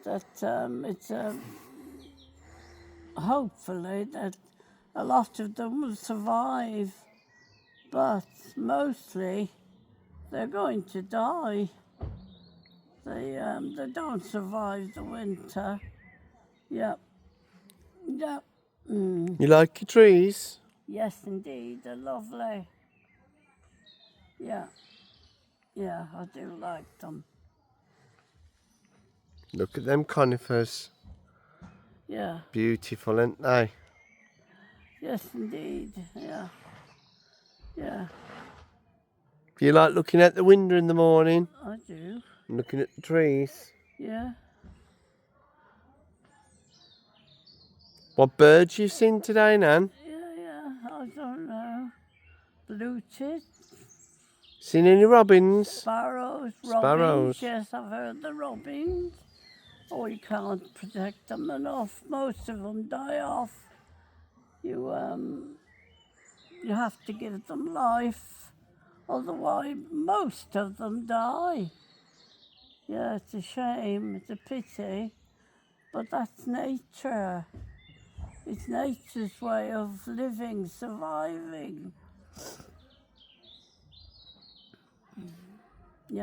that it's hopefully that a lot of them will survive, but mostly they're going to die. They don't survive the winter. Yep. Yep. You like your trees? Yes, indeed. They're lovely. Yeah. Yeah, I do like them. Look at them conifers. Yeah. Beautiful, aren't they? Yes, indeed. Yeah. Yeah, Do you like looking out the window in the morning I do. and looking at the trees? Yeah. What birds you seen today, Nan? Yeah. I don't know. Blue tits, Seen any robins? sparrows, Sparrows. robins. Yes, I've heard the robins. Oh, you can't protect them enough. Most of them die off. You have to give them life, otherwise most of them die. Yeah, it's a shame. It's a pity, but that's nature. It's nature's way of living, surviving.